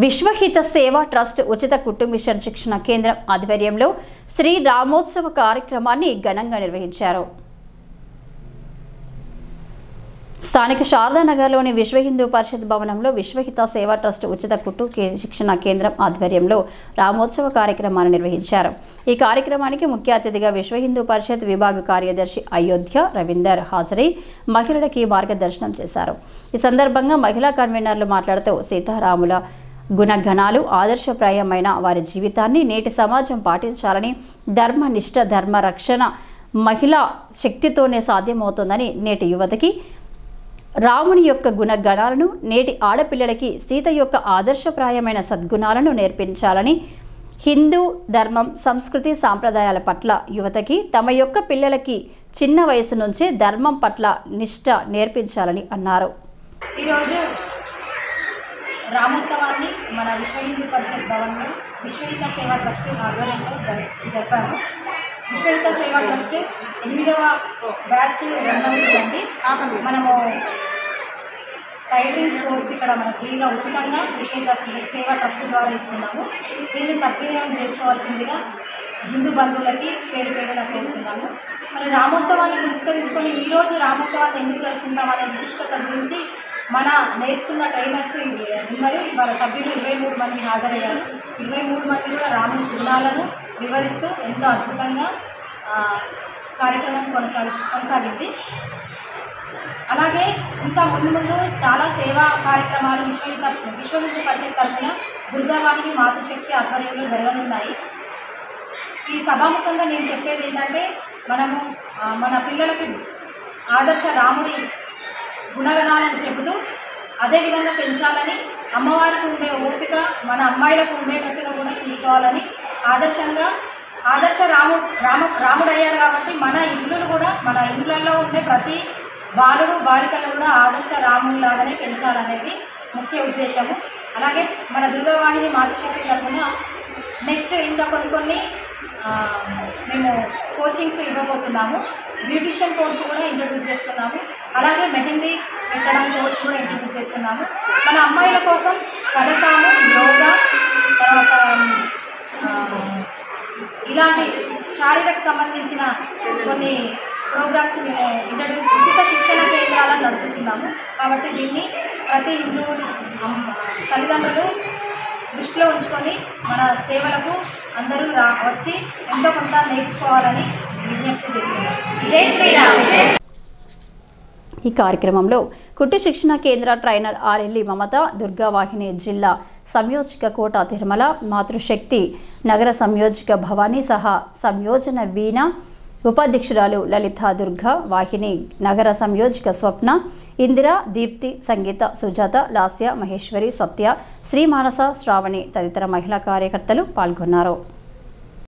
విశ్వహిత సేవా ట్రస్ట్ ఉచిత కుట్టు మిషన్ శిక్షణ కేంద్రం ఆధ్వర్యంలో శ్రీ రామోత్సవ కార్యక్రమాన్ని ఘనంగా నిర్వహించారు. స్థానిక శారదానగర్లోని విశ్వ హిందూ పరిషత్ భవనంలో విశ్వహిత సేవా ట్రస్ట్ ఉచిత కుట్టు శిక్షణ కేంద్రం ఆధ్వర్యంలో రామోత్సవ కార్యక్రమాన్ని నిర్వహించారు. ఈ కార్యక్రమానికి ముఖ్య అతిథిగా విశ్వ హిందూ పరిషత్ విభాగ కార్యదర్శి అయోధ్య రవీందర్ హాజరై మహిళలకి మార్గదర్శనం చేశారు. ఈ సందర్భంగా మహిళా కన్వీనర్లు మాట్లాడుతూ సీతారాముల గుణగణాలు ఆదర్శప్రాయమైన వారి జీవితాన్ని నేటి సమాజం పాటించాలని, ధర్మనిష్ట ధర్మ రక్షణ మహిళా శక్తితోనే సాధ్యమవుతుందని, నేటి యువతకి రాముని యొక్క గుణగణాలను, నేటి ఆడపిల్లలకి సీత యొక్క ఆదర్శప్రాయమైన సద్గుణాలను నేర్పించాలని, హిందూ ధర్మం సంస్కృతి సాంప్రదాయాల పట్ల యువతకి తమ యొక్క పిల్లలకి చిన్న వయసు నుంచే ధర్మం పట్ల నిష్ఠ నేర్పించాలని అన్నారు. ఈరోజు రామోత్సవాన్ని మన విశ్వ హిందూ పరిషత్ భవన్లో విశ్వహిత సేవా ట్రస్ట్ ఆధ్వర్యంలో జరిపాము. విశ్వహిత సేవా ట్రస్ట్ 8వ బ్యాచ్ రన్ అవుతుందండి. మనము టైలరింగ్ కోర్స్ ఇక్కడ మనం ఫ్రీగా ఉచితంగా విశ్వహిత సేవా ట్రస్ట్ ద్వారా ఇస్తున్నాము. దీన్ని సద్వినియోగం చేసుకోవాల్సిందిగా హిందూ బంధువులకి పేరున కోరుతున్నాము. మరి రామోత్సవాన్ని పురస్కరించుకొని ఈరోజు రామోత్సవాన్ని ఎందుకు జరుపుకుంటామనే విశిష్టత గురించి మన నేర్చుకున్న ట్రైనర్స్ ఉన్నారు. వాళ్ళ సభ్యులు 23 మంది హాజరయ్యారు. 23 మంది కూడా రాముని గుణాలను వివరిస్తూ ఎంతో అద్భుతంగా కార్యక్రమం కొనసాగింది. అలాగే ఇంకా ముందు చాలా సేవా కార్యక్రమాలు విశ్వ హిందూ పరిషత్ తరఫున దుర్గావాహిని మాతృశక్తి ఆధ్వర్యంలో జరగనున్నాయి. ఈ సభాముఖంగా నేను చెప్పేది ఏంటంటే, మనము మన పిల్లలకి ఆదర్శ రాముడి గుణగణాలను చెబుతూ అదేవిధంగా పెంచాలని, అమ్మవారికి ఉండే ఓపిక మన అమ్మాయిలకు ఉండేటట్టుగా కూడా చూసుకోవాలని, ఆదర్శ రాముడు అయ్యాడు కాబట్టి మన ఇళ్ళను కూడా మన ఇళ్ళల్లో ఉండే ప్రతి బాలుడు బాలికలను కూడా ఆదర్శ రాముడిలాగానే పెంచాలనేది ముఖ్య ఉద్దేశము. అలాగే మన దుర్గావాహిని మాతృశక్తి తరఫున నెక్స్ట్ ఇంకా కొన్ని మేము కోచింగ్స్ ఇవ్వబోతున్నాము. బ్యూటిషియన్ కోర్సు కూడా ఇంట్రడ్యూస్ చేస్తున్నాము. అలాగే మెహందీ పెట్టడం కోర్సు కూడా ఇంట్రడ్యూస్ చేస్తున్నాము. మన అమ్మాయిల కోసం కథసాము, యోగా, తర్వాత ఇలాంటి శారీరక సంబంధించిన కొన్ని ప్రోగ్రామ్స్ మేము ఉచిత శిక్షణ కేంద్రాలను నడుపుతున్నాము. కాబట్టి దీన్ని ప్రతి హిందూ తల్లిదండ్రులు దృష్టిలో ఉంచుకొని మన సేవలకు అందరూ వచ్చి ఎంతో కొంత నేర్చుకోవాలని విజ్ఞప్తి చేస్తున్నారు. జై శ్రీరామ్. ఈ కార్యక్రమంలో కుట్టు శిక్షణ కేంద్ర ట్రైనర్ ఆర్ఎల్ఈ మమత, దుర్గావాహిని జిల్లా సంయోజక కోట తిరుమల, మాతృశక్తి నగర సంయోజక భవానీ సహా సంయోజన వీణ, ఉపాధ్యక్షురాలు లలిత, దుర్గా వాహిని నగర సంయోజక స్వప్న, ఇందిర, దీప్తి, సంగీత, సుజాత, లాస్య, మహేశ్వరి, సత్య, శ్రీ మానస, శ్రావణి తదితర మహిళా కార్యకర్తలు పాల్గొన్నారు.